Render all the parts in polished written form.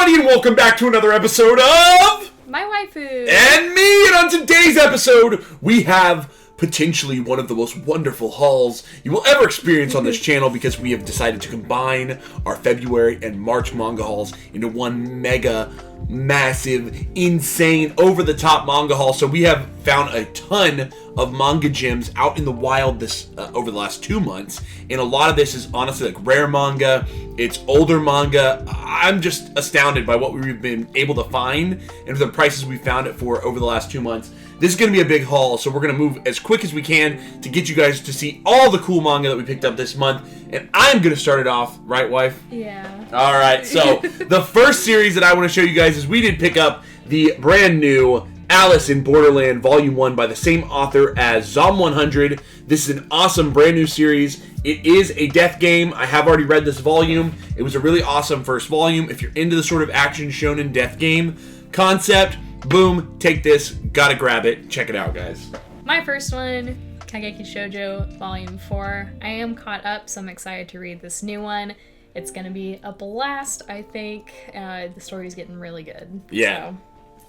everybody, and welcome back to another episode of My Waifu and Me. And on today's episode, we have potentially one of the most wonderful hauls you will ever experience on this channel, because we have decided to combine our February and March manga hauls into one mega, massive, insane, over-the-top manga haul. So we have found a ton of manga gems out in the wild this over the last 2 months, and a lot of this is honestly like rare manga. It's older manga. I'm just astounded by what we've been able to find and the prices we found it for over the last 2 months. This is going to be a big haul, so we're going to move as quick as we can to get you guys to see all the cool manga that we picked up this month. And I'm going to start it off, right, wife? Yeah. All right, so the first series that I want to show you guys is we did pick up the brand new Alice in Borderland Volume 1 by the same author as Zom 100. This is an awesome brand new series. It is a death game. I have already read this volume. It was a really awesome first volume. If you're into the sort of action shonen death game concept, boom, take this, gotta grab it. Check it out, guys. My first one, Kageki Shoujo Volume 4. I am caught up, so I'm excited to read this new one. It's gonna be a blast, I think. The story's getting really good. Yeah. So.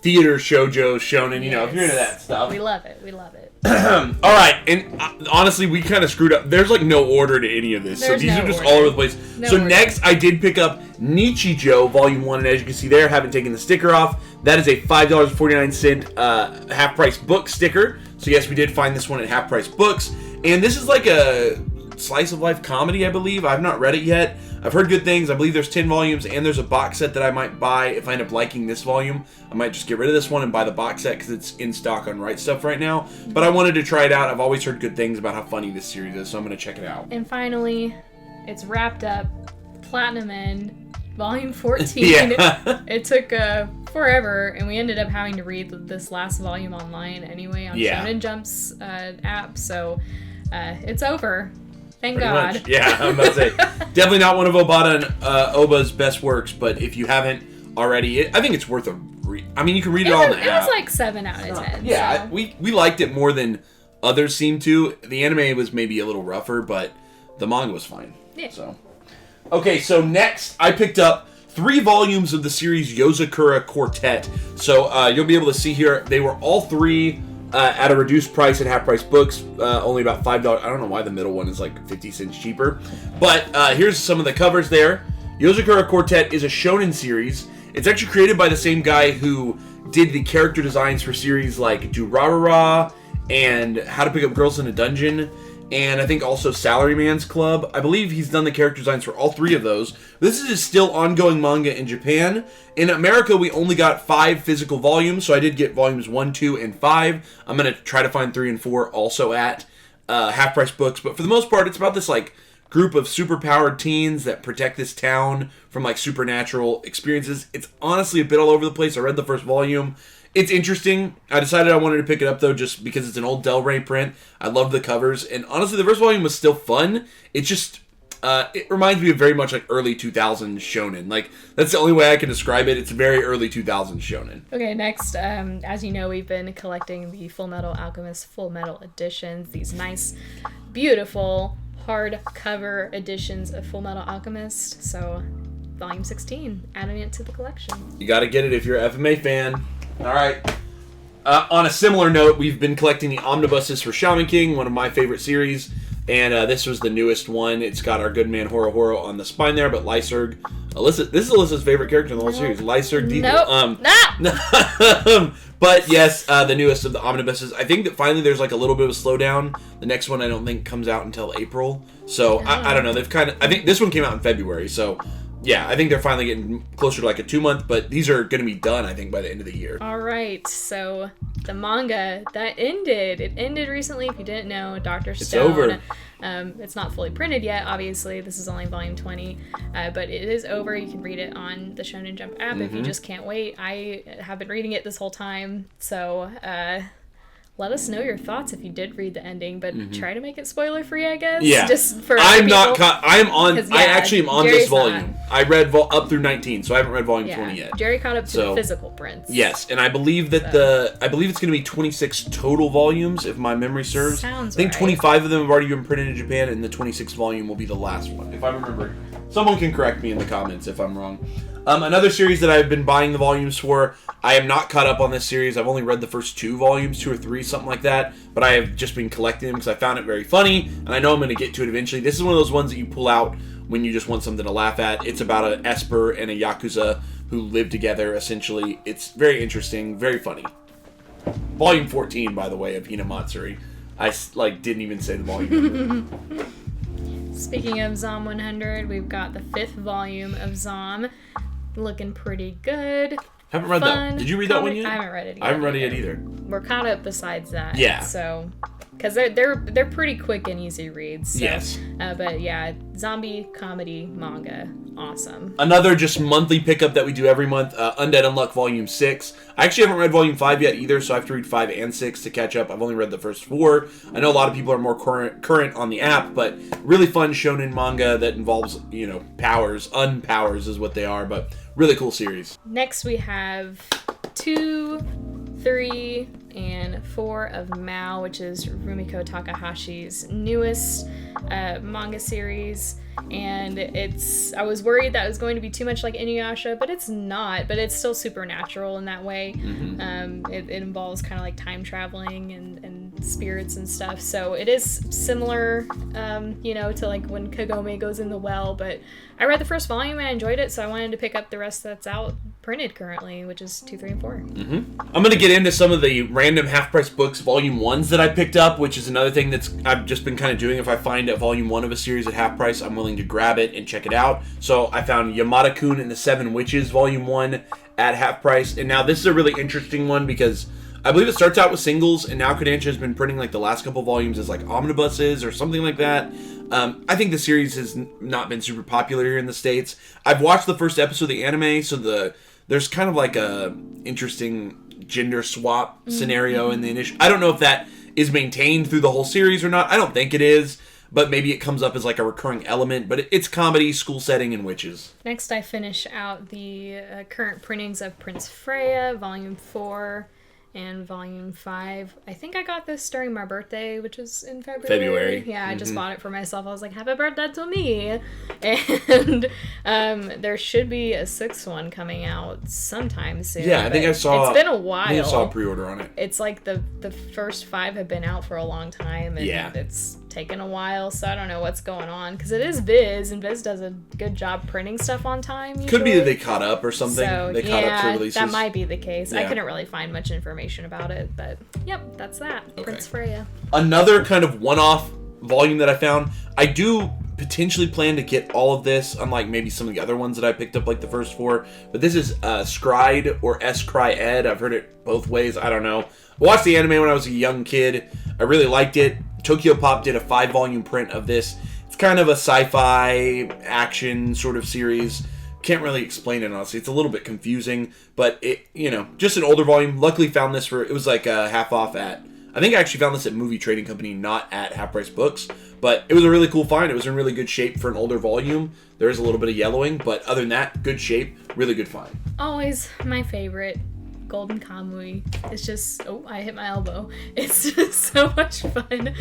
Theater, shoujo, shonen, you know, if you're into that stuff. We love it, we love it. All right, and honestly, we kind of screwed up. There's like no order to any of this, so these are just all over the place. So next, I did pick up Nietzsche Volume 1, and as you can see there, haven't taken the sticker off. That is a $5.49 half-price book sticker. So yes, we did find this one at half-price books, and this is like a slice of life comedy, I believe. I've not read it yet. I've heard good things. I believe there's 10 volumes, and there's a box set that I might buy. If I end up liking this volume, I might just get rid of this one and buy the box set because it's in stock on Right Stuff right now. But I wanted to try it out. I've always heard good things about how funny this series is, so I'm going to check it out. And finally, it's wrapped up. Platinum End, Volume 14. Yeah. It took forever, and we ended up having to read this last volume online anyway on Shonen Jump's app, so it's over. Thank God. Much. Yeah, I'm about to say. Definitely not one of Obata and Oba's best works, but if you haven't already, I think it's worth a read. I mean, you can read it all in the app. It was like 7 out of 10. Yeah, so. we liked it more than others seem to. The anime was maybe a little rougher, but the manga was fine. Yeah. So, okay, so next I picked up 3 volumes of the series Yozakura Quartet. So you'll be able to see here, they were all 3 at a reduced price at half-price books, only about $5. I don't know why the middle one is like 50 cents cheaper. But here's some of the covers there. Yozakura Quartet is a shonen series. It's actually created by the same guy who did the character designs for series like Durarara and How to Pick Up Girls in a Dungeon, and I think also Salaryman's Club. I believe he's done the character designs for all 3 of those. This is still ongoing manga in Japan. In America, we only got 5 physical volumes, so I did get volumes 1, 2, and 5. I'm going to try to find 3 and 4 also at half-price books. But for the most part, it's about this like group of superpowered teens that protect this town from like supernatural experiences. It's honestly a bit all over the place. I read the first volume. It's interesting. I decided I wanted to pick it up, though, just because it's an old Del Rey print. I love the covers. And honestly, the first volume was still fun. It's just, it reminds me of very much like early 2000s shonen. Like, that's the only way I can describe it. It's very early 2000s shonen. Okay, next, as you know, we've been collecting the Full Metal Alchemist Full Metal editions. These nice, beautiful, hardcover editions of Full Metal Alchemist. So, Volume 16, adding it to the collection. You gotta get it if you're an FMA fan. All right. On a similar note, we've been collecting the omnibuses for Shaman King, one of my favorite series, and this was the newest one. It's got our good man Horo Horo on the spine there, but Lyserg, Alyssa, this is Alyssa's favorite character in the whole series. Lyserg, Nope. But yes, the newest of the omnibuses. I think that finally there's like a little bit of a slowdown. The next one I don't think comes out until April, so I don't know. They've kind of, I think this one came out in February, so. Yeah, I think they're finally getting closer to like a 2-month, but these are going to be done, I think, by the end of the year. All right, so the manga, that ended. It ended recently, if you didn't know. Dr. Stone. It's over. It's not fully printed yet, obviously. This is only volume 20, but it is over. You can read it on the Shonen Jump app if you just can't wait. I have been reading it this whole time, so let us know your thoughts if you did read the ending, but try to make it spoiler free, I guess. Yeah, just for I'm people. not. I actually am on Jerry's this volume. not. I read up through 19, so I haven't read volume 20 yet. Jerry caught up to the physical prints. Yes, and I believe that I believe it's going to be 26 total volumes, if my memory serves. Sounds I think right. 25 of them have already been printed in Japan, and the 26th volume will be the last one, if I remember. Someone can correct me in the comments if I'm wrong. Another series that I've been buying the volumes for, I am not caught up on this series. I've only read the first 2 volumes, 2 or 3, something like that. But I have just been collecting them because I found it very funny, and I know I'm going to get to it eventually. This is one of those ones that you pull out when you just want something to laugh at. It's about an Esper and a Yakuza who live together, essentially. It's very interesting, very funny. Volume 14, by the way, of Hinamatsuri. I didn't even say the volume number. Speaking of Zom 100, we've got the 5th volume of Zom. Looking pretty good. Haven't read that. Did you read that one yet? I haven't read it yet. I haven't read it yet either. We're caught up besides that. Yeah. So, because they're pretty quick and easy reads. So, yes. But yeah, zombie comedy manga. Awesome. Another just monthly pickup that we do every month, Undead Unluck Volume 6. I actually haven't read Volume 5 yet either, so I have to read 5 and 6 to catch up. I've only read the first 4. I know a lot of people are more current on the app, but really fun shonen manga that involves, powers. Unpowers is what they are, but really cool series. Next we have 2, 3, and 4 of Mao, which is Rumiko Takahashi's newest manga series. And I was worried that it was going to be too much like Inuyasha, but it's not. But it's still supernatural in that way. Mm-hmm. It involves kind of like time traveling and spirits and stuff. So it is similar, to like when Kagome goes in the well. But I read the first volume and I enjoyed it, so I wanted to pick up the rest that's out printed currently, which is 2, 3, and 4. Mm-hmm. I'm going to get into some of the random half-price books, volume 1s that I picked up, which is another thing I've just been kind of doing. If I find a volume 1 of a series at half price, I'm willing to grab it and check it out. So I found Yamada-kun and the 7 Witches volume 1 at half price. And now this is a really interesting one because I believe it starts out with singles, and now Kodansha has been printing like the last couple volumes as like omnibuses or something like that. I think the series has not been super popular here in the States. I've watched the first episode of the anime, so there's kind of like a interesting gender swap scenario in the initial. I don't know if that is maintained through the whole series or not. I don't think it is, but maybe it comes up as like a recurring element. But it's comedy, school setting, and witches. Next, I finish out the current printings of Prince Freya, Volume 4 and Volume 5. I think I got this during my birthday, which was in February. Yeah, I just bought it for myself. I was like, happy birthday to me! And there should be a 6th one coming out sometime soon. Yeah, I think I saw... It's been a while. I think I saw a pre-order on it. It's like the first 5 have been out for a long time, and it's taken a while, so I don't know what's going on, because it is Viz, and Viz does a good job printing stuff on time usually. Could be that they caught up or something. So, they caught up to releases. That might be the case. Yeah. I couldn't really find much information about it, but yep, that's that. Okay. Prince Freya. Another kind of one-off volume that I found. I do potentially plan to get all of this, unlike maybe some of the other ones that I picked up, like the first 4. But this is Scride or Scride. I've heard it both ways. I don't know. I watched the anime when I was a young kid. I really liked it. Tokyo Pop did a 5-volume print of this. It's kind of a sci-fi action sort of series. Can't really explain it, honestly. It's a little bit confusing, but it, just an older volume. Luckily found this it was like half off at, I think I actually found this at Movie Trading Company, not at Half Price Books, but it was a really cool find. It was in really good shape for an older volume. There is a little bit of yellowing, but other than that, good shape, really good find. Always my favorite. Golden Kamui. It's just, I hit my elbow. It's just so much fun.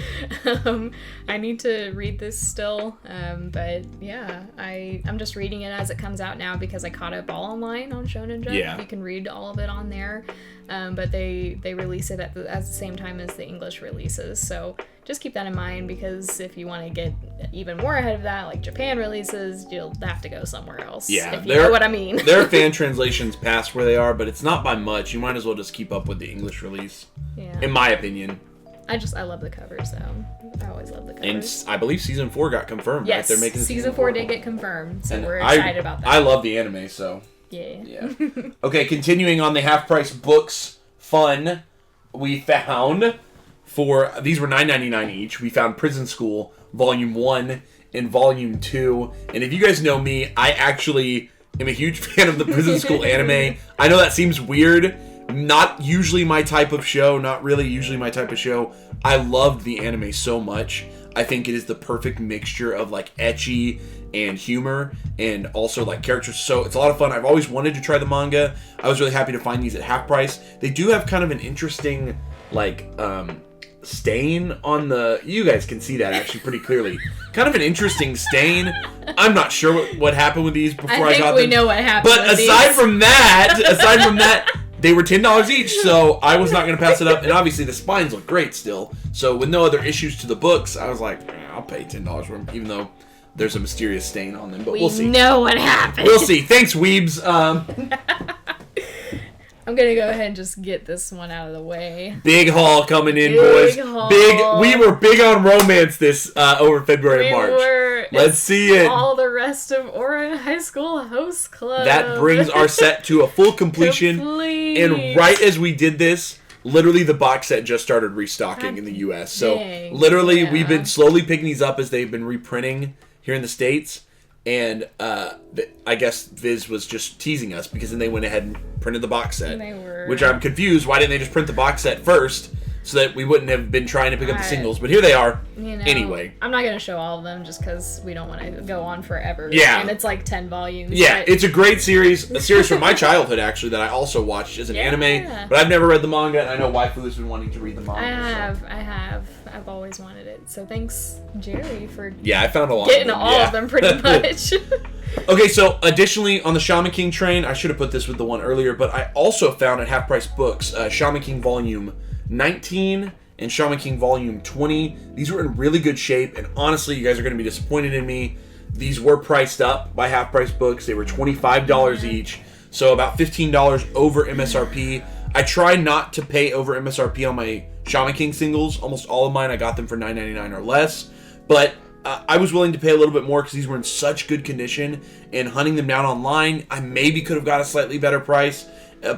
I need to read this still, but yeah, I'm just reading it as it comes out now because I caught up all online on Shonen Jump. Yeah. You can read all of it on there, but they release it at the same time as the English releases, so just keep that in mind, because if you want to get even more ahead of that, like Japan releases, you'll have to go somewhere else. Yeah, if you know what I mean. There are fan translations past where they are, but it's not by much. You might as well just keep up with the English release. Yeah. In my opinion. I love the covers, though. I always love the covers. And I believe season 4 got confirmed. Yes, right? They're making season 4 did get confirmed, so and we're excited about that. I love the anime, so yeah. Okay, continuing on the Half Price Books fun, we found these were $9.99 each. We found Prison School Volume 1 and Volume 2. And if you guys know me, I actually am a huge fan of the Prison School anime. I know that seems weird. Not usually my type of show. Not really usually my type of show. I loved the anime so much. I think it is the perfect mixture of like ecchi and humor and also like characters. So it's a lot of fun. I've always wanted to try the manga. I was really happy to find these at half price. They do have kind of an interesting like stain on the... You guys can see that actually pretty clearly. Kind of an interesting stain. I'm not sure what happened with these before I got them. I think we know what happened But aside from that, they were $10 each, so I was not going to pass it up. And obviously the spines look great still. So with no other issues to the books, I was like, I'll pay $10 for them, even though there's a mysterious stain on them. But we'll see. We know what happened. We'll see. Thanks, Weebs. I'm gonna go ahead and just get this one out of the way. Big haul coming in, boys. We were big on romance this over February and March. Let's see it. All the rest of Aura High School Host Club. That brings our set to a full completion. And right as we did this, literally the box set just started restocking in the U.S. So literally we've been slowly picking these up as they've been reprinting here in the States. And I guess Viz was just teasing us because then they went ahead and printed the box set. Which I'm confused. Why didn't they just print the box set first so that we wouldn't have been trying to pick up the singles? But here they are. Anyway. I'm not going to show all of them just because we don't want to go on forever. Yeah. And it's like 10 volumes. Yeah, it's a great series. A series from my childhood, actually, that I also watched as an anime. But I've never read the manga, and I know Waifu has been wanting to read the manga. I have. I've always wanted it. So thanks, Jerry, for I found a lot getting all of them pretty much. Okay, so additionally, on the Shaman King train, I should have put this with the one earlier, but I also found at Half Price Books, Shaman King Volume 19 and Shaman King Volume 20. These were in really good shape, and honestly, you guys are going to be disappointed in me. These were priced up by Half Price Books. They were $25 each, so about $15 over MSRP. I try not to pay over MSRP on my Shaman King singles. Almost all of mine, I got them for $9.99 or less, but I was willing to pay a little bit more because these were in such good condition, and hunting them down online, I maybe could have got a slightly better price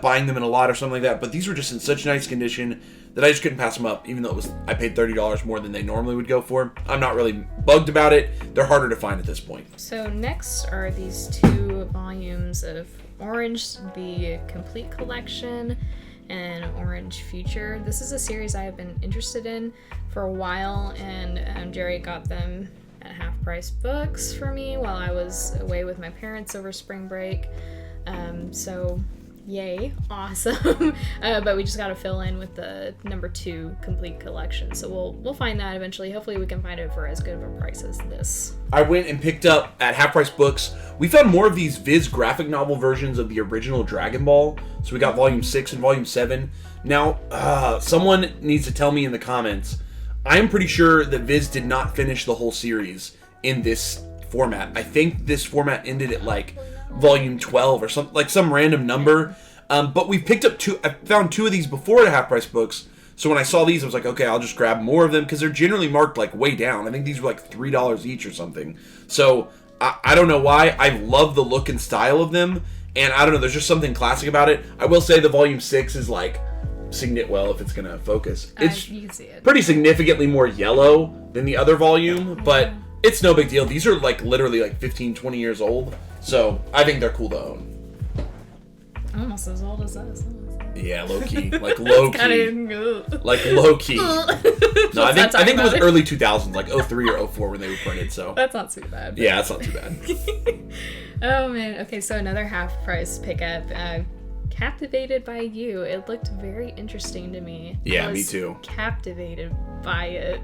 buying them in a lot or something like that, but these were just in such nice condition that I just couldn't pass them up, even though I paid $30 more than they normally would go for. I'm not really bugged about it. They're harder to find at this point. So next are these 2 volumes of Orange, the Complete Collection, and Orange Future. This is a series I have been interested in for a while, and Jerry got them at Half Price Books for me while I was away with my parents over spring break. So yay, awesome. But we just got to fill in with the number 2 Complete Collection. So we'll find that eventually. Hopefully we can find it for as good of a price as this. I went and picked up at Half Price Books. We found more of these Viz graphic novel versions of the original Dragon Ball. So we got Volume 6 and Volume 7. Now, someone needs to tell me in the comments. I'm pretty sure that Viz did not finish the whole series in this format. I think this format ended at like Volume 12 or some random number. But we picked up 2. I found 2 of these before at Half Price Books. So when I saw these, I was like, okay, I'll just grab more of them because they're generally marked like way down. I think these were like $3 each or something. So I don't know why. I love the look and style of them. And I don't know, there's just something classic about it. I will say the Volume 6 is like, well, if it's going to focus. It's you can see it. Pretty significantly more yellow than the other volume, but it's no big deal. These are like literally like 15, 20 years old. So I think they're cool to own. Almost as old as us. Yeah, low key. Like low key. Like low key. No, I think it was early 2000s, like 03 or 04 when they were printed, so. That's not too bad. Yeah, that's not too bad. Oh man. Okay, so another half price pickup. Captivated by You. It looked very interesting to me. Yeah, me too. Captivated by it.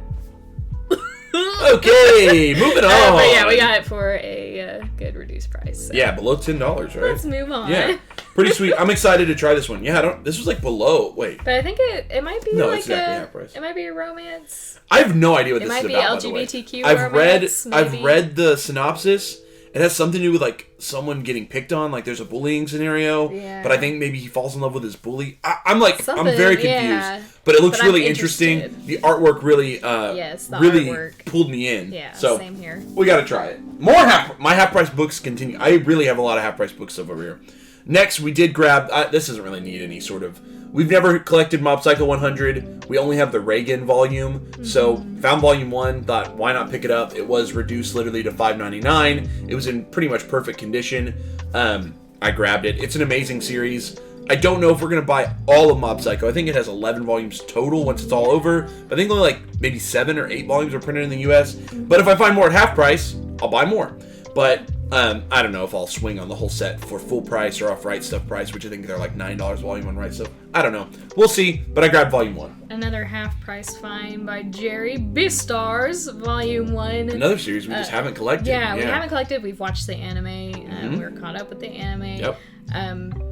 Okay, moving on. But yeah, we got it for a good reduced price. So. Yeah, below $10, right? Let's move on. Yeah, pretty sweet. I'm excited to try this one. Yeah, this was like below. Wait. But I think it might be no, like it's exactly half price. It might be a romance. I have no idea what this is about. It might be LGBTQ romance. Maybe. I've read the synopsis. It has something to do with like someone getting picked on, like there's a bullying scenario. Yeah. But I think maybe he falls in love with his bully. I'm very confused. Yeah. But it looks really interesting. The artwork really artwork pulled me in. Yeah, so same here. We gotta try it. My half price books continue. I really have a lot of half price books over here. Next, we did grab this doesn't really need any sort of. We've never collected Mob Psycho 100. We only have the Reagan volume. Mm-hmm. So, found volume 1, thought, why not pick it up? It was reduced literally to $5.99. It was in pretty much perfect condition. I grabbed it. It's an amazing series. I don't know if we're going to buy all of Mob Psycho. I think it has 11 volumes total once it's all over. But I think only like maybe 7 or 8 volumes are printed in the US. But if I find more at half price, I'll buy more. But I don't know if I'll swing on the whole set for full price or off Right Stuff price, which I think they're like $9 volume on Right Stuff. I don't know. We'll see, but I grabbed volume 1. And another half-price find by Jerry. Beastars, Volume 1. Another series we just haven't collected. Yeah, we haven't collected. We've watched the anime. We're caught up with the anime. Yep.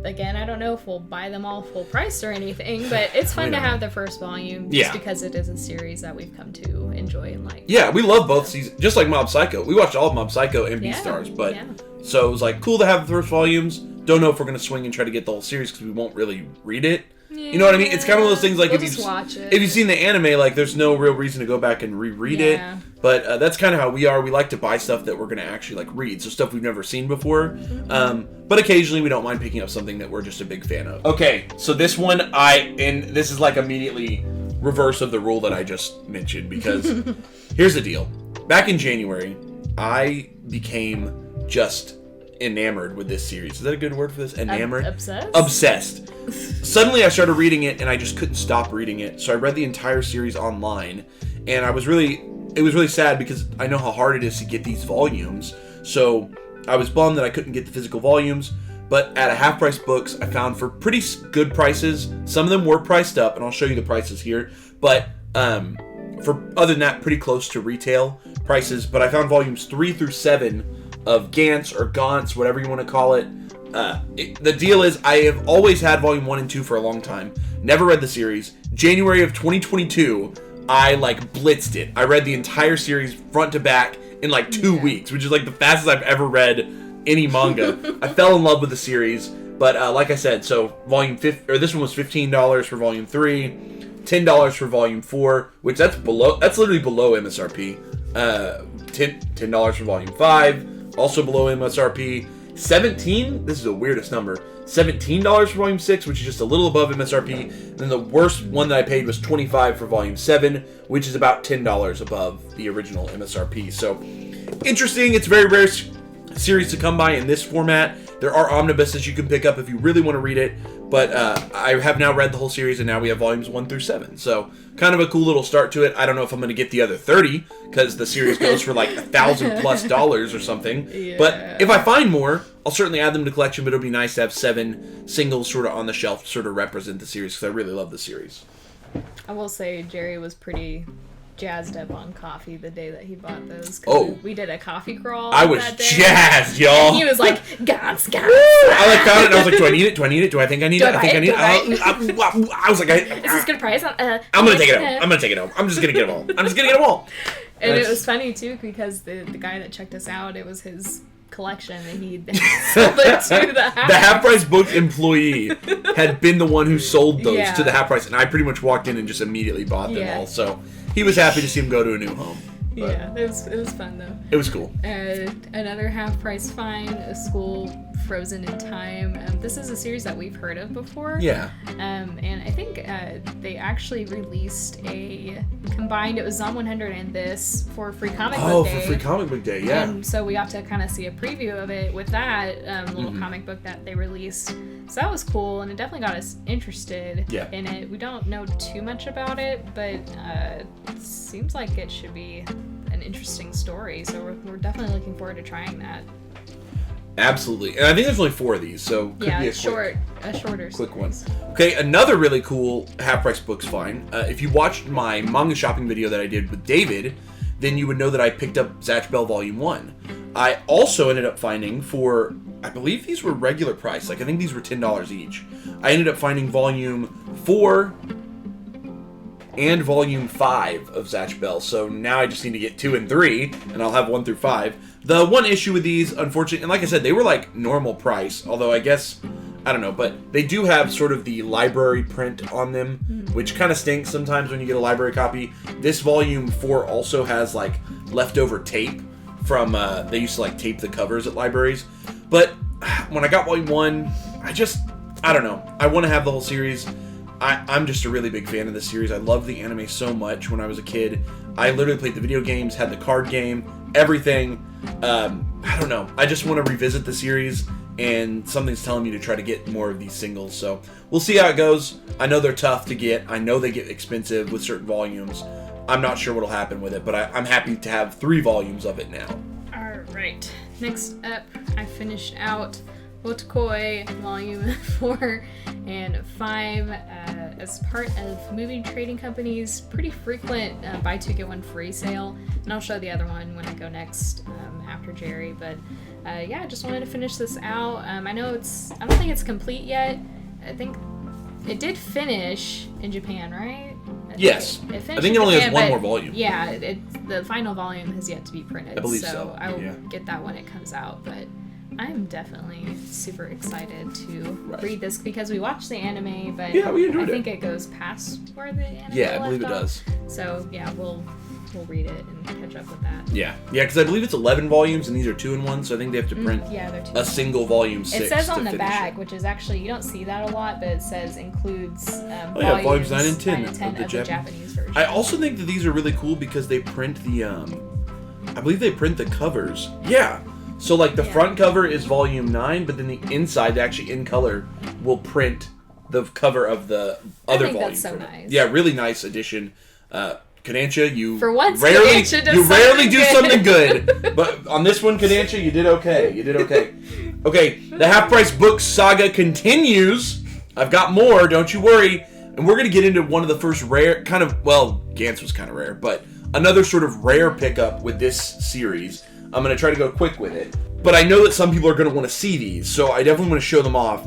Again, I don't know if we'll buy them all full price or anything, but it's fun to have the first volume just because it is a series that we've come to enjoy and like. Yeah, we love both seasons. Just like Mob Psycho. We watched all of Mob Psycho and Beastars, but so it was like cool to have the first volumes. Don't know if we're going to swing and try to get the whole series because we won't really read it. Yeah. You know what I mean? It's kind of one of those things like if you've seen the anime, like there's no real reason to go back and reread it. But that's kind of how we are. We like to buy stuff that we're going to actually like read, so stuff we've never seen before. But occasionally we don't mind picking up something that we're just a big fan of. Okay, so this one and this is like immediately reverse of the rule that I just mentioned because here's the deal. Back in January, I became just enamored with this series. Is that a good word for this? Enamored? Obsessed. Suddenly I started reading it and I just couldn't stop reading it. So I read the entire series online and it was really sad because I know how hard it is to get these volumes. So I was bummed that I couldn't get the physical volumes, but at a half price books I found for pretty good prices. Some of them were priced up and I'll show you the prices here, but for other than that pretty close to retail prices. But I found volumes 3 through 7 of Gantz or Gauntz, whatever you want to call it. The deal is I have always had volume 1 and 2 for a long time. Never read the series. January of 2022, I like blitzed it. I read the entire series front to back in like 2 weeks, which is like the fastest I've ever read any manga. I fell in love with the series, but like I said, so this one was $15 for volume 3, $10 for volume 4, which that's literally below MSRP. $10 for volume 5. Also below MSRP. This is the weirdest number. $17 for volume 6, which is just a little above MSRP. And then the worst one that I paid was $25 for volume 7, which is about $10 above the original MSRP. So interesting. It's a very rare series to come by in this format. There are omnibuses you can pick up if you really want to read it. But I have now read the whole series, and now we have volumes 1 through 7. So kind of a cool little start to it. I don't know if I'm going to get the other 30, because the series goes for like $1,000+ or something. Yeah. But if I find more, I'll certainly add them to the collection, but it'll be nice to have 7 singles sort of on the shelf to sort of represent the series, because I really love the series. I will say Jerry was pretty jazzed up on coffee the day that he bought those. We did a coffee crawl. I was jazzed, y'all. And he was like, "Gots." I like found it and I was like, "Do I need it? Do I need it? Do I think I need it? I think I need it." I was like, "Is this good price?" I'm gonna take it home. I'm gonna take it home. I'm just gonna get them all. I'm just gonna get them all. And it was funny too because the guy that checked us out, it was his collection and he sold it to the half price book employee had been the one who sold those to the half price, and I pretty much walked in and just immediately bought them all. So he was happy to see him go to a new home. But yeah, it was fun though. It was cool. Another half price find, A School Frozen in Time. This is a series that we've heard of before. Yeah. And I think they actually released a combined, it was Zom 100 and this for Free Comic Book Day. Oh, for Free Comic Book Day, yeah. And so we got to kind of see a preview of it with that little comic book that they released. So that was cool, and it definitely got us interested in it. We don't know too much about it, but it seems like it should be an interesting story. So we're definitely looking forward to trying that. Absolutely. And I think there's only 4 of these, so could be a shorter quick one. Okay, another really cool half-price books find. If you watched my manga shopping video that I did with David, then you would know that I picked up Zatch Bell Volume 1. I also ended up finding for, I believe these were regular price, like I think these were $10 each. I ended up finding Volume 4 and Volume 5 of Zatch Bell, so now I just need to get 2 and 3, and I'll have 1 through 5. The one issue with these, unfortunately, and like I said, they were like normal price, although I guess, I don't know, but they do have sort of the library print on them, which kind of stinks sometimes when you get a library copy. This Volume 4 also has like leftover tape from, they used to like tape the covers at libraries, but when I got Volume 1, I don't know, I want to have the whole series. I'm just a really big fan of this series. I loved the anime so much when I was a kid. I literally played the video games, had the card game, everything. I don't know. I just want to revisit the series, and something's telling me to try to get more of these singles. So we'll see how it goes. I know they're tough to get. I know they get expensive with certain volumes. I'm not sure what'll happen with it, but I'm happy to have 3 volumes of it now. All right. Next up, I finished out Otakoi Volume 4 and 5. as part of Movie Trading Company's pretty frequent buy two get one free sale, and I'll show the other one when I go next after Jerry. But yeah, I just wanted to finish this out. I know I don't think it's complete yet. I think it did finish in Japan, right? Yes. I think it only has one more volume. Yeah, the final volume has yet to be printed. I believe so. I will get that when it comes out. But I'm definitely super excited to read this because we watched the anime, but we enjoyed I think it goes past where the anime I believe it does. So yeah, we'll read it and catch up with that. Yeah, because I believe it's 11 volumes and these are 2-in-1, so I think they have to print they're a single volume 6. It says on the back, which is actually, you don't see that a lot, but it says includes volumes 9 and 10 of the Japanese version. I also think that these are really cool because they print the I believe they print the covers. Yeah. So like the front cover is volume 9, but then the inside, actually in color, will print the cover of the other volume. That's so nice. Yeah, really nice addition. Kadancha, you for once, rarely do good. something good, but on this one, Kadancha, you did okay. Okay, the Half Price Books saga continues. I've got more, don't you worry. And we're going to get into one of the first rare, Gantz was kind of rare, but another sort of rare pickup with this series. I'm going to try to go quick with it, but I know that some people are going to want to see these, so I definitely want to show them off.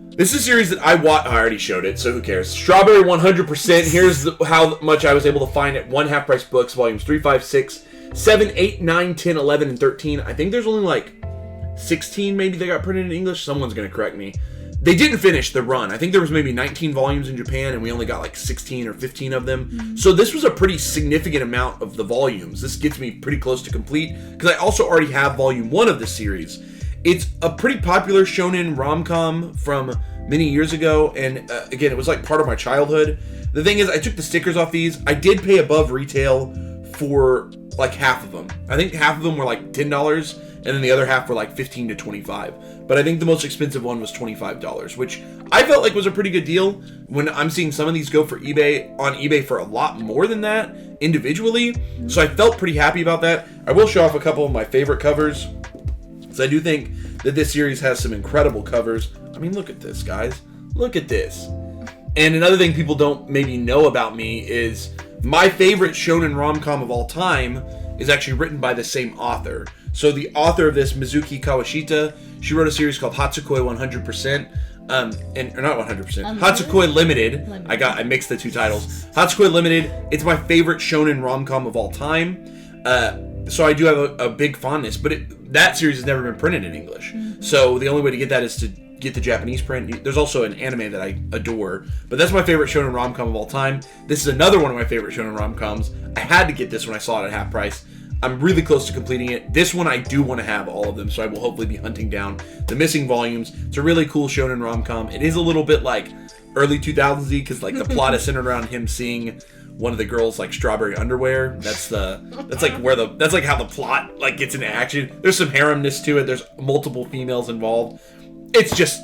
This is a series that I already showed it, so who cares? Strawberry 100%. Here's how much I was able to find at one Half Price Books, volumes 3, 5, 6, 7, 8, 9, 10, 11, and 13. I think there's only like 16 maybe they got printed in English. Someone's going to correct me. They didn't finish the run. I think there was maybe 19 volumes in Japan, and we only got like 16 or 15 of them. Mm-hmm. So this was a pretty significant amount of the volumes. This gets me pretty close to complete, because I also already have volume 1 of the series. It's a pretty popular shonen rom-com from many years ago, and again, it was like part of my childhood. The thing is, I took the stickers off these. I did pay above retail for like half of them. I think half of them were like $10, and then the other half were like $15 to $25. But I think the most expensive one was $25, which I felt like was a pretty good deal. When I'm seeing some of these go for eBay for a lot more than that individually, so I felt pretty happy about that. I will show off a couple of my favorite covers, so I do think that this series has some incredible covers. I mean, look at this, guys. Look at this. And another thing people don't maybe know about me is my favorite shonen rom-com of all time is actually written by the same author. So the author of this, Mizuki Kawashita, she wrote a series called Hatsukoi 100%. Or not 100%. Hatsukoi Limited. I mixed the two titles. Hatsukoi Limited. It's my favorite shonen rom-com of all time. So I do have a big fondness, but that series has never been printed in English. Mm-hmm. So the only way to get that is to get the Japanese print. There's also an anime that I adore, but that's my favorite shonen rom-com of all time. This is another one of my favorite shonen rom-coms. I had to get this when I saw it at half price. I'm really close to completing it. This one I do want to have all of them, so I will hopefully be hunting down the missing volumes. It's a really cool shonen rom-com. It is a little bit like early 2000s-y, because like the plot is centered around him seeing one of the girls like strawberry underwear. That's like how the plot like gets into action. There's some haremness to it. There's multiple females involved. It's just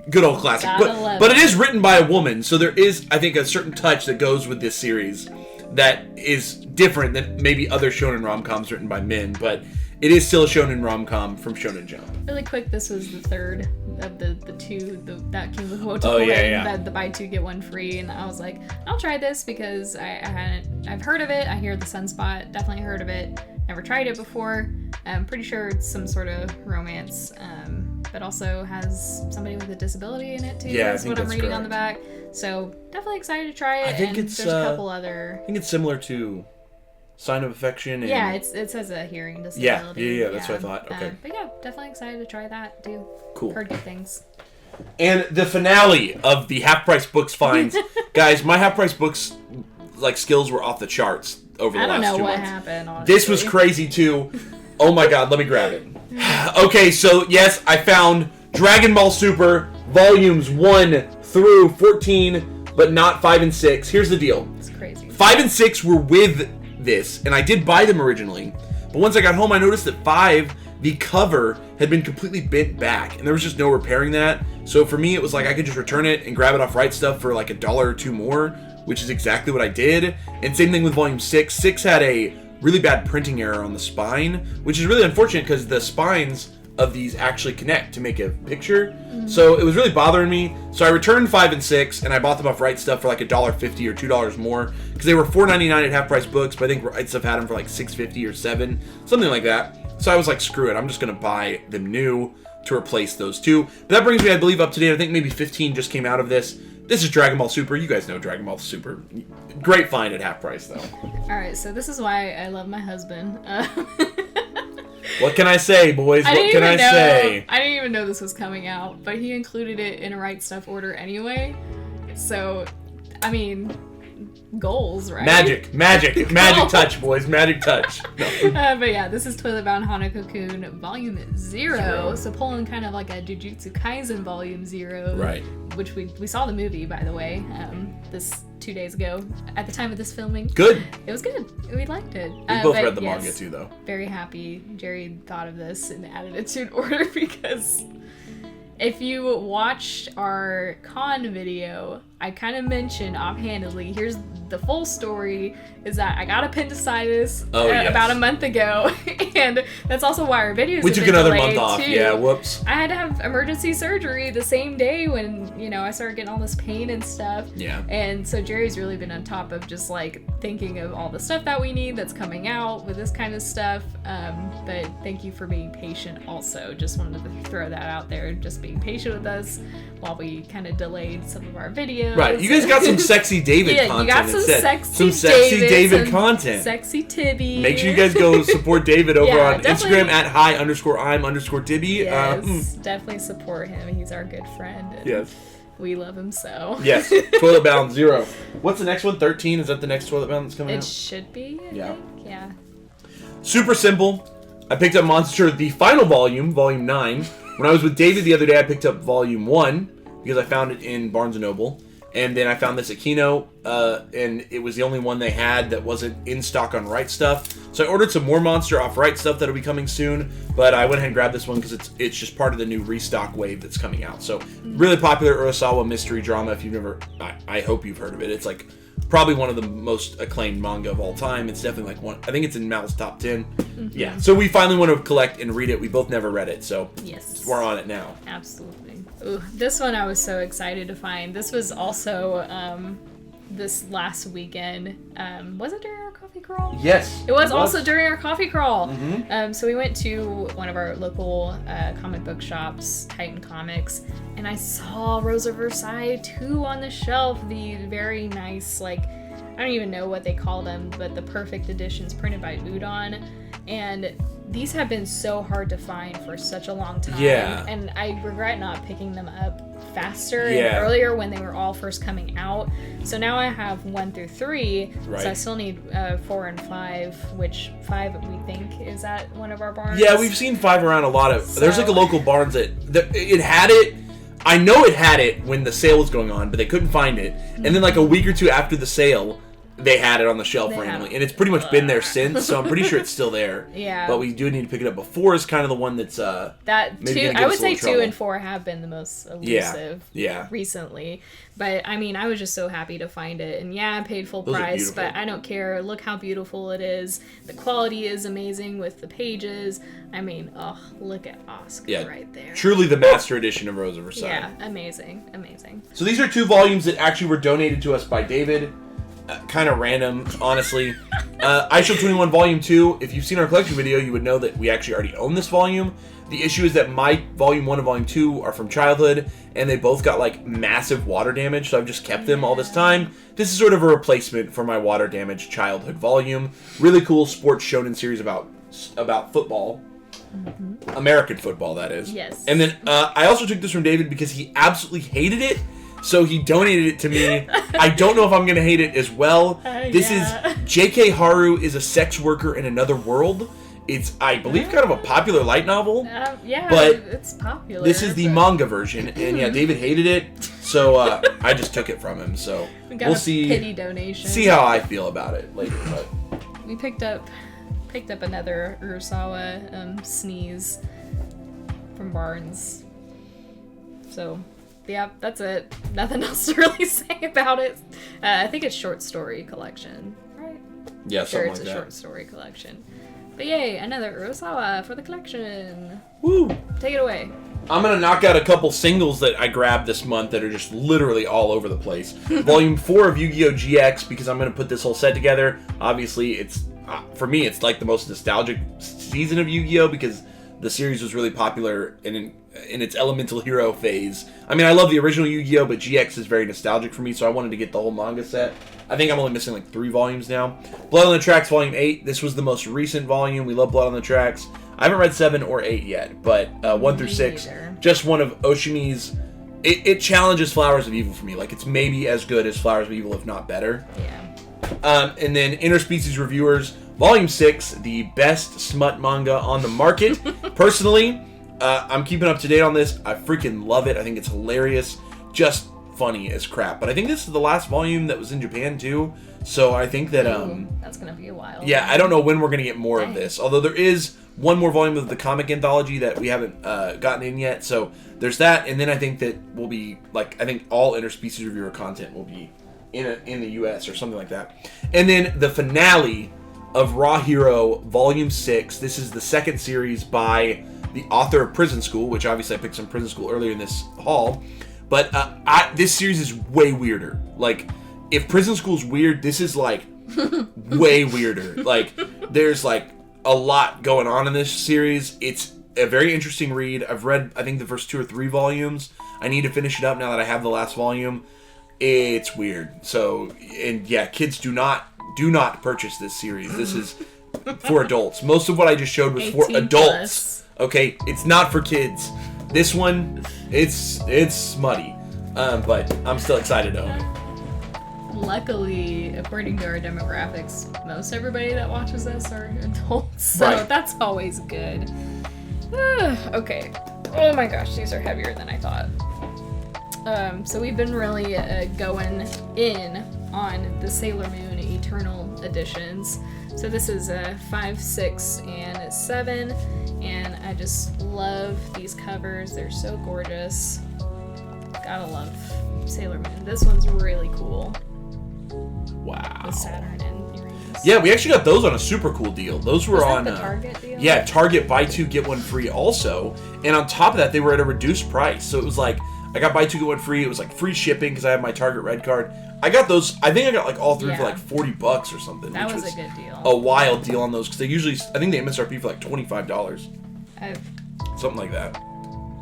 good old classic. But it is written by a woman, so there is, I think, a certain touch that goes with this series that is different than maybe other shonen rom-coms written by men, but it is still a shonen rom-com from Shonen Jump. Really quick, this was the third of the two that came with Hotel the buy two get one free, and I was like, I'll try this because I've heard of it. I hear the Sunspot, definitely heard of it. Never tried it before. I'm pretty sure it's some sort of romance, but also has somebody with a disability in it too. Yeah, that's what I'm reading on the back. So definitely excited to try it. I think there's a couple other. I think it's similar to Sign of Affection. And... Yeah, it says a hearing disability. Yeah, that's what I thought. Okay. But yeah, definitely excited to try that too. Cool. Heard good things. And the finale of the Half Price Books finds. Guys, my Half Price Books like skills were off the charts over the last 2 months. I don't know what happened, honestly. This was crazy too. Oh my god, let me grab it. Okay, so yes, I found Dragon Ball Super volumes 1 through 14, but not 5 and 6. Here's the deal. It's crazy. 5 and 6 were with this, and I did buy them originally, but once I got home I noticed that 5, the cover had been completely bent back, and there was just no repairing that. So for me it was like I could just return it and grab it off Right Stuff for like $1 or $2 more, which is exactly what I did. And same thing with volume 6. 6 had a really bad printing error on the spine, which is really unfortunate because the spines of these actually connect to make a picture. So it was really bothering me. So I returned 5 and 6, and I bought them off Right Stuff for like $1.50 or $2 more, because they were $4.99 at Half Price Books, but I think Right Stuff had them for like $6.50 or $7, something like that. So I was like, screw it, I'm just gonna buy them new to replace those two. But that brings me, I believe, up to date. I think maybe 15 just came out of this. This is Dragon Ball Super. You guys know Dragon Ball Super. Great find at Half Price, though. Alright, so this is why I love my husband. What can I say, boys? What can I say? I didn't even know this was coming out, but he included it in a Right Stuff order anyway. So, I mean, goals, right? Magic touch, boys. Magic touch. No. But yeah, this is Toilet Bound Hanako-kun Volume 0. So pulling kind of like a Jujutsu Kaisen Volume 0. Right. Which we saw the movie, by the way, this 2 days ago at the time of this filming. Good. It was good. We liked it. We both read the manga too, though. Very happy Jerry thought of this and added it to an order, because if you watched our con video, I kind of mentioned offhandedly, here's the full story, is that I got appendicitis about a month ago, and that's also why our videos we took another month off, too. Yeah, whoops. I had to have emergency surgery the same day when, you know, I started getting all this pain and stuff. Yeah. And so Jerry's really been on top of just, like, thinking of all the stuff that we need that's coming out with this kind of stuff. But thank you for being patient also. Just wanted to throw that out there, just being patient with us while we kind of delayed some of our videos. Right, you guys got some sexy David content. Yeah, you got some sexy David content. Sexy Tibby. Make sure you guys go support David over on definitely. Instagram at hi_I'm_Tibby. Yes, definitely support him. He's our good friend. And yes. We love him so. Yes, Toilet Bound 0. What's the next one? 13? Is that the next Toilet Bound that's coming out? It should be, I think. Yeah. Super simple. I picked up Monster, the final volume, Volume 9. When I was with David the other day, I picked up Volume 1 because I found it in Barnes & Noble. And then I found this at Kino, and it was the only one they had that wasn't in stock on Right Stuff. So I ordered some more Monster off Right Stuff that'll be coming soon, but I went ahead and grabbed this one because it's just part of the new restock wave that's coming out. So really popular Urasawa mystery drama. If you've never, I hope you've heard of it. It's like probably one of the most acclaimed manga of all time. It's definitely like one. I think it's in Mal's top 10. Mm-hmm. Yeah. So we finally want to collect and read it. We both never read it, so yes, we're on it now. Absolutely. Ooh, this one I was so excited to find. This was also this last weekend. Was it during our coffee crawl? Yes. It was also during our coffee crawl. Mm-hmm. So we went to one of our local comic book shops, Titan Comics, and I saw Rosa Versailles 2 on the shelf. The very nice, like, I don't even know what they call them, but the perfect editions printed by Udon. And these have been so hard to find for such a long time. Yeah. And I regret not picking them up faster Yeah. and earlier when they were all first coming out. So now I have 1 through 3. Right. So I still need 4 and 5, which 5 we think is at one of our barns. Yeah, we've seen 5 around a lot of. So, there's like a local Barnes that it had it. I know it had it when the sale was going on, but they couldn't find it. And then like a week or two after the sale, they had it on the shelf randomly, and it's pretty much been there since. So I'm pretty sure it's still there. Yeah. But we do need to pick it up. But 4 is kind of the one that's that maybe 2. gonna give I would us a say little 2 trouble. and 4 have been the most elusive. Yeah. Recently, but I mean, I was just so happy to find it, and yeah, I paid full Those are price, beautiful. but I don't care. Look how beautiful it is. The quality is amazing with the pages. I mean, oh, look at Oscar right there. Truly the master edition of Rosa Versailles. Yeah, amazing. So these are 2 volumes that actually were donated to us by David. Kind of random, honestly. iShow 21 Volume 2, if you've seen our collection video, you would know that we actually already own this volume. The issue is that my Volume 1 and Volume 2 are from childhood, and they both got, like, massive water damage, so I've just kept them all this time. This is sort of a replacement for my water damaged childhood volume. Really cool sports shonen series about football. Mm-hmm. American football, that is. Yes. And then I also took this from David because he absolutely hated it. So he donated it to me. I don't know if I'm going to hate it as well. This is J.K. Haru is a sex worker in another world. It's, I believe, kind of a popular light novel. Yeah, but it's popular. This is the manga version. And yeah, David hated it. So I just took it from him. So we'll see. Pity donation. See how I feel about it later. But we picked up another Urasawa sneeze from Barnes. So yeah, that's it. Nothing else to really say about it. I think it's short story collection, right? Yeah, Sure, something it's like a that. short story collection. But yay, another Urasawa for the collection. Woo! Take it away. I'm going to knock out a couple singles that I grabbed this month that are just literally all over the place. Volume 4 of Yu-Gi-Oh! GX, because I'm going to put this whole set together. Obviously, it's for me, it's like the most nostalgic season of Yu-Gi-Oh! Because the series was really popular in its elemental hero phase. I mean, I love the original Yu-Gi-Oh! But GX is very nostalgic for me, so I wanted to get the whole manga set. I think I'm only missing like 3 volumes now. Blood on the Tracks, Volume 8. This was the most recent volume. We love Blood on the Tracks. I haven't read 7 or 8 yet, but 1 through 6, just one of Oshimi's. It challenges Flowers of Evil for me. Like, it's maybe as good as Flowers of Evil, if not better. Yeah. And then Interspecies Reviewers, Volume 6, the best smut manga on the market. Personally, I'm keeping up to date on this. I freaking love it. I think it's hilarious. Just funny as crap. But I think this is the last volume that was in Japan, too. So I think that... that's going to be a while. Yeah, I don't know when we're going to get more of this. Although there is one more volume of the comic anthology that we haven't gotten in yet. So there's that. And then I think that will be, like, I think all Interspecies Reviewer content will be in the US or something like that. And then the finale of Raw Hero Volume 6. This is the second series by the author of Prison School, which obviously I picked some Prison School earlier in this haul. But this series is way weirder. Like, if Prison School's weird, this is, like, way weirder. Like, there's, like, a lot going on in this series. It's a very interesting read. I've read, I think, the first 2 or 3 volumes. I need to finish it up now that I have the last volume. It's weird. So, and yeah, kids do not purchase this series. This is for adults. Most of what I just showed was for adults. Okay, it's not for kids. This one, it's smutty. But I'm still excited to own it. Luckily, according to our demographics, most everybody that watches this are adults, so that's always good. Okay. Oh my gosh, these are heavier than I thought. So we've been really going in on the Sailor Moon Eternal editions. So this is 5, 6, and 7, and I just love these covers. They're so gorgeous. Gotta love Sailor Moon. This one's really cool. Wow. With Saturn and Uranus. Yeah, we actually got those on a super cool deal. Those were on the Target deal? Yeah, Target buy 2 get 1 free also. And on top of that, they were at a reduced price. So it was like I got buy 2 get 1 free. It was like free shipping because I have my Target Red card. I got those. I think I got like all 3 for like $40 or something. That which was a good deal. A wild deal on those because they usually, I think the MSRP for like $25. Something like that.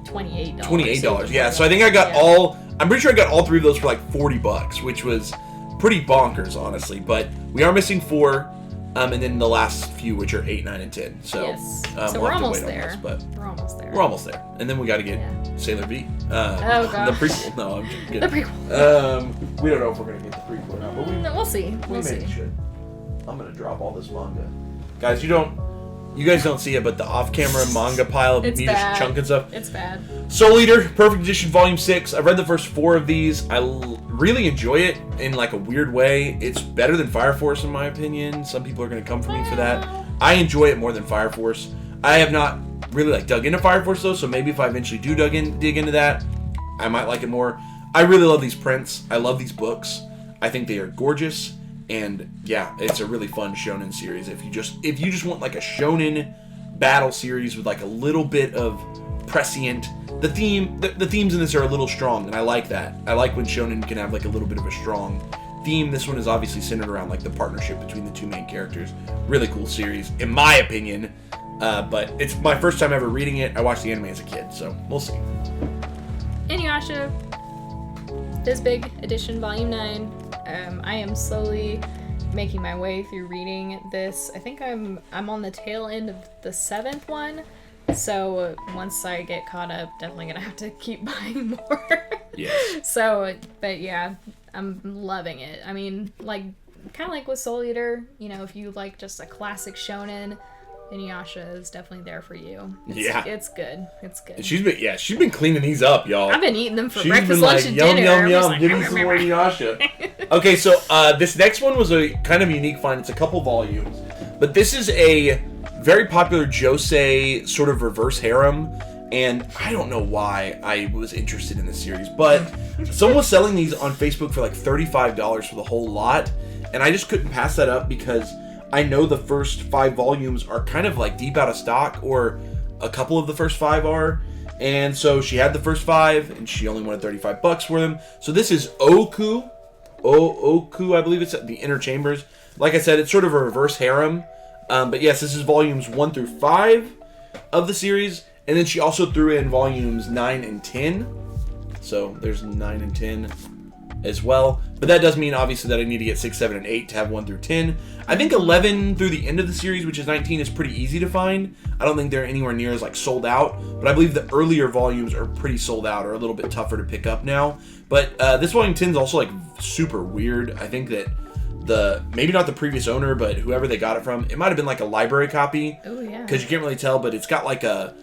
$28. $28. Yeah. So I think I got all. I'm pretty sure I got all 3 of those for like $40, which was pretty bonkers, honestly. But we are missing 4, and then the last few, which are 8, 9, and 10. So, yes. So we'll we're have to almost wait on there. those, but we're almost there. We're almost there, and then we got to get Sailor V. Oh gosh. The prequel. No, I'm just kidding. The prequel. We don't know if we're gonna get the prequel or not, but we'll see. We maybe should. I'm gonna drop all this manga, guys. You guys don't see it, but the off-camera manga pile of me just chunking stuff. It's bad. Soul Eater, Perfect Edition, Volume 6. I've read the first 4 of these. I really enjoy it in like a weird way. It's better than Fire Force in my opinion. Some people are gonna come for me for that. I enjoy it more than Fire Force. I have not really like dug into Fire Force though, so maybe if I eventually do dig into that, I might like it more. I really love these prints. I love these books. I think they are gorgeous. And yeah, it's a really fun shonen series. If you just want like a shonen battle series with like a little bit of prescient, the themes in this are a little strong, and I like that. I like when shonen can have like a little bit of a strong theme. This one is obviously centered around like the partnership between the 2 main characters. Really cool series, in my opinion. But it's my first time ever reading it. I watched the anime as a kid, so we'll see. Inuyasha, this big edition, Volume 9. I am slowly making my way through reading this. I think I'm on the tail end of the 7th one. So once I get caught up, definitely gonna have to keep buying more. Yes. So, but yeah, I'm loving it. I mean, like, kind of like with Soul Eater, you know, if you like just a classic shonen, Inuyasha is definitely there for you. It's good. It's good. She's been cleaning these up, y'all. I've been eating them for she's breakfast, been lunch, like, and yum, dinner. Yum, give me some more Inuyasha. Okay, so this next one was a kind of unique find. It's a couple volumes, but this is a very popular josei sort of reverse harem, and I don't know why I was interested in this series, but someone was selling these on Facebook for like $35 for the whole lot, and I just couldn't pass that up because I know the first 5 volumes are kind of like deep out of stock, or a couple of the first 5 are. And so she had the first 5, and she only wanted $35 for them. So this is Oku, I believe it's at the Inner Chambers. Like I said, it's sort of a reverse harem. But yes, this is volumes 1 through 5 of the series. And then she also threw in volumes 9 and 10. So there's 9 and 10 as well. But that does mean, obviously, that I need to get 6, 7, and 8 to have 1 through 10. I think 11 through the end of the series, which is 19, is pretty easy to find. I don't think they're anywhere near as, like, sold out. But I believe the earlier volumes are pretty sold out, or a little bit tougher to pick up now. But this volume 10 is also, like, super weird. I think that maybe not the previous owner, but whoever they got it from, it might have been, like, a library copy. Oh, yeah. Because you can't really tell, but it's got, like a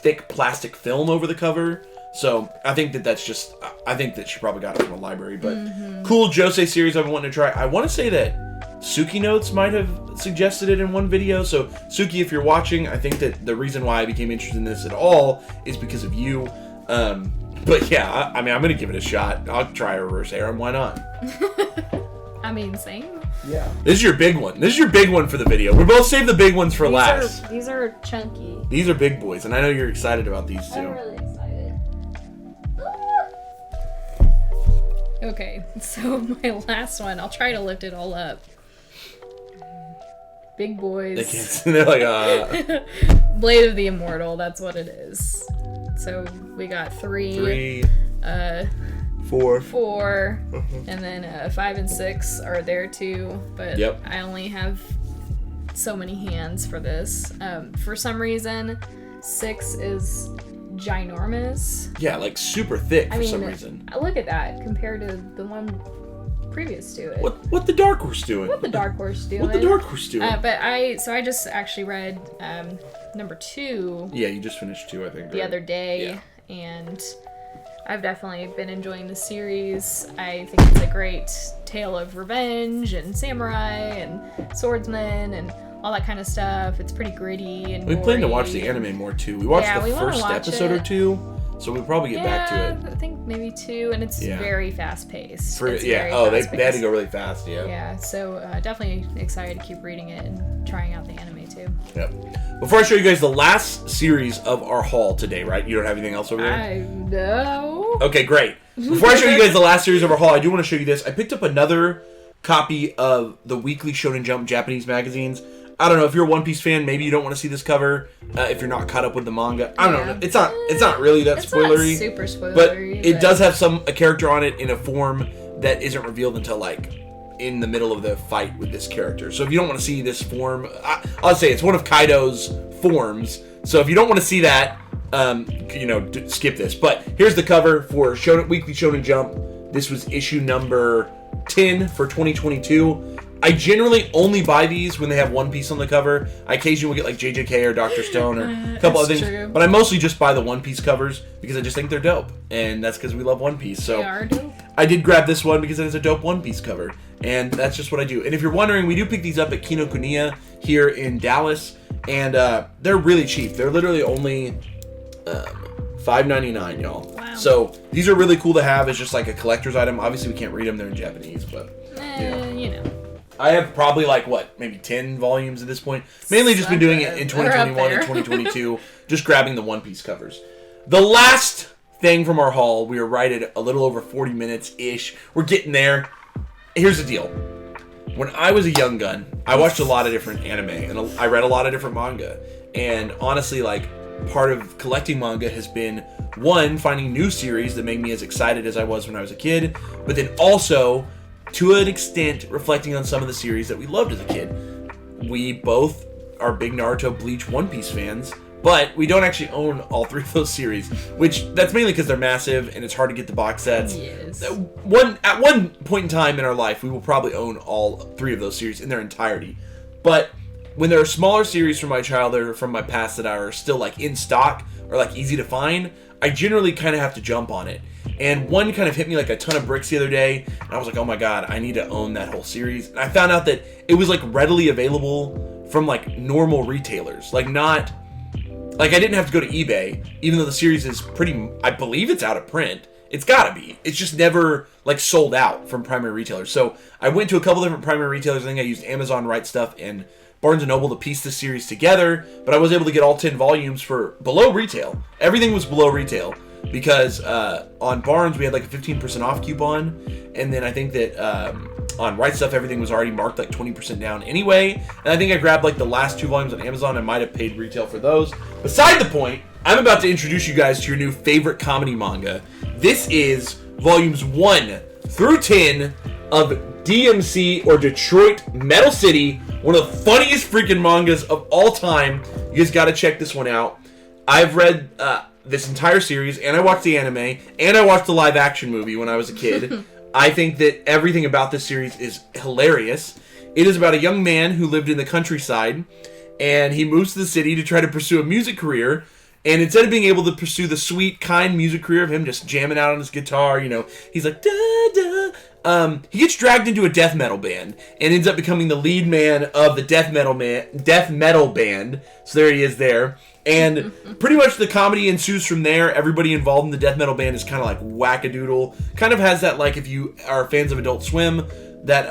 thick plastic film over the cover. So I think that she probably got it from a library. But cool Josei series I've been wanting to try. I want to say that Suki Notes might have suggested it in one video. So Suki, if you're watching, I think that the reason why I became interested in this at all is because of you. But yeah, I mean, I'm going to give it a shot. I'll try a reverse harem. Why not? I mean, same. Yeah. This is your big one. This is your big one for the video. We both saved the big ones for last. These are chunky. These are big boys, and I know you're excited about these too. I'm really excited. Okay, so my last one, I'll try to lift it all up. Big boys. They're like, Blade of the Immortal, that's what it is. So we got 3, 4, and then 5 and 6 are there too, but yep. I only have so many hands for this. For some reason, 6 is ginormous. Yeah, like super thick for some reason. Look at that compared to the one previous to it. What the Dark Horse doing? What the Dark Horse doing? But I just actually read number 2. Yeah, you just finished 2, I think. The other day, and I've definitely been enjoying the series. I think it's a great tale of revenge and samurai and swordsmen and all that kind of stuff. It's pretty gritty and we plan to watch the anime more too. We watched the first episode or 2, so we'll probably get back to it. I think maybe 2, and it's very fast paced. They had to go really fast. Yeah, so definitely excited to keep reading it and trying out the anime too. Yep. Before I show you guys the last series of our haul today, right? You don't have anything else over there? I know. Okay, great. Before I show you guys the last series of our haul, I do want to show you this. I picked up another copy of the weekly Shonen Jump Japanese magazines. I don't know, if you're a One Piece fan, maybe you don't want to see this cover if you're not caught up with the manga. I don't know. It's not really that spoilery. Not super spoilery. But it does have a character on it in a form that isn't revealed until like in the middle of the fight with this character. So if you don't want to see this form, I'll say it's one of Kaido's forms. So if you don't want to see that, skip this. But here's the cover for Weekly Shonen Jump. This was issue number 10 for 2022. I generally only buy these when they have One Piece on the cover. I occasionally will get like JJK or Dr. Stone or a couple other things. True. But I mostly just buy the One Piece covers because I just think they're dope. And that's because we love One Piece. So they are dope. I did grab this one because it is a dope One Piece cover. And that's just what I do. And if you're wondering, we do pick these up at Kinokuniya here in Dallas. And they're really cheap. They're literally only $5.99, y'all. Wow. So these are really cool to have as just like a collector's item. Obviously, we can't read them. They're in Japanese. But, I have probably maybe 10 volumes at this point. Mainly just been doing it in 2021 and 2022, just grabbing the One Piece covers. The last thing from our haul, we are right at a little over 40 minutes-ish. We're getting there. Here's the deal. When I was a young gun, I watched a lot of different anime, and I read a lot of different manga. And honestly, part of collecting manga has been, one, finding new series that make me as excited as I was when I was a kid, but then also, to an extent, reflecting on some of the series that we loved as a kid. We both are big Naruto, Bleach, One Piece fans, but we don't actually own all 3 of those series, which that's mainly because they're massive and it's hard to get the box sets. Yes. At one point in time in our life, we will probably own all 3 of those series in their entirety. But when there are smaller series from my childhood or from my past that are still in stock or easy to find, I generally kind of have to jump on it. And one kind of hit me like a ton of bricks the other day, and I was like, oh my god, I need to own that whole series. And I found out that it was readily available from normal retailers. I didn't have to go to eBay, even though the series is I believe it's out of print. It's gotta be. It's just never, like, sold out from primary retailers. So I went to a couple different primary retailers. I think I used Amazon, Right Stuff, and Barnes & Noble to piece this series together. But I was able to get all 10 volumes for below retail. Everything was below retail. Because on Barnes, we had, like, a 15% off coupon. And then I think that on Right Stuff, everything was already marked, like, 20% down anyway. And I think I grabbed, like, the last 2 volumes on Amazon. I might have paid retail for those. Beside the point, I'm about to introduce you guys to your new favorite comedy manga. This is volumes 1 through 10 of DMC, or Detroit Metal City, one of the funniest freaking mangas of all time. You guys got to check this one out. I've read this entire series, and I watched the anime, and I watched the live action movie when I was a kid. I think that everything about this series is hilarious. It is about a young man who lived in the countryside, and he moves to the city to try to pursue a music career. And instead of being able to pursue the sweet, kind music career of him just jamming out on his guitar, you know, he's like, da-da, he gets dragged into a death metal band and ends up becoming the lead man of the death metal band. So there he is there. And pretty much the comedy ensues from there. Everybody involved in the death metal band is kind of like wackadoodle. Kind of has that, like, if you are fans of Adult Swim, that,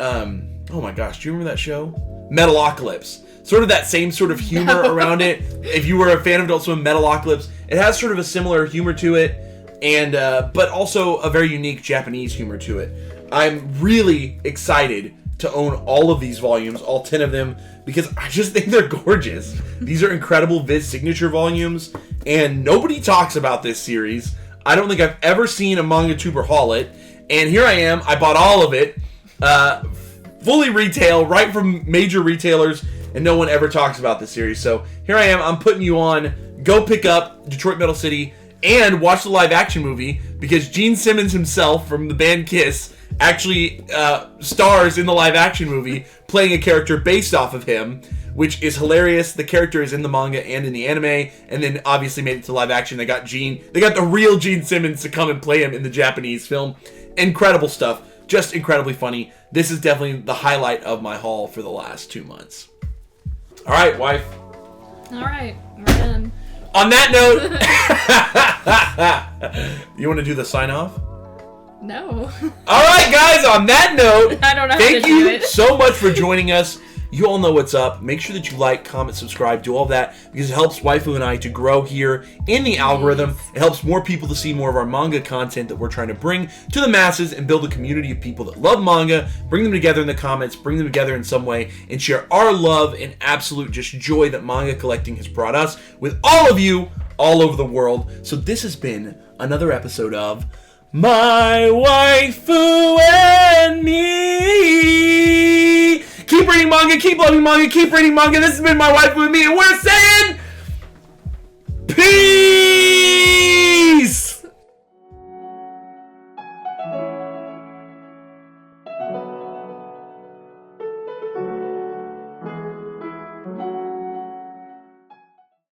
oh my gosh, do you remember that show? Metalocalypse. Sort of that same sort of humor around it. If you were a fan of Adult Swim, Metalocalypse, it has sort of a similar humor to it, and but also a very unique Japanese humor to it. I'm really excited to own all of these volumes, all 10 of them, because I just think they're gorgeous. These are incredible Viz signature volumes, and nobody talks about this series. I don't think I've ever seen a manga tuber haul it, and here I am. I bought all of it, fully retail, right from major retailers, and no one ever talks about this series. So here I am. I'm putting you on. Go pick up Detroit Metal City and watch the live action movie, because Gene Simmons himself from the band Kiss actually stars in the live action movie, playing a character based off of him, which is hilarious. The character is in the manga and in the anime, and then obviously made it to live action. They got the real Gene Simmons to come and play him in the Japanese film. Incredible stuff. Just incredibly funny. This is definitely the highlight of my haul for the last 2 months. All right, wife. All right, we're done. On that note, you want to do the sign off? No. All right, guys, on that note, I don't know how thank to do you it. so much for joining us. You all know what's up. Make sure that you like, comment, subscribe, do all that, because it helps Waifu and I to grow here in the algorithm. It helps more people to see more of our manga content that we're trying to bring to the masses and build a community of people that love manga, bring them together in the comments, bring them together in some way, and share our love and absolute just joy that manga collecting has brought us with all of you all over the world. So this has been another episode of My Waifu and Me. Keep reading manga, keep loving manga, keep reading manga. This has been My Waifu and Me, and we're saying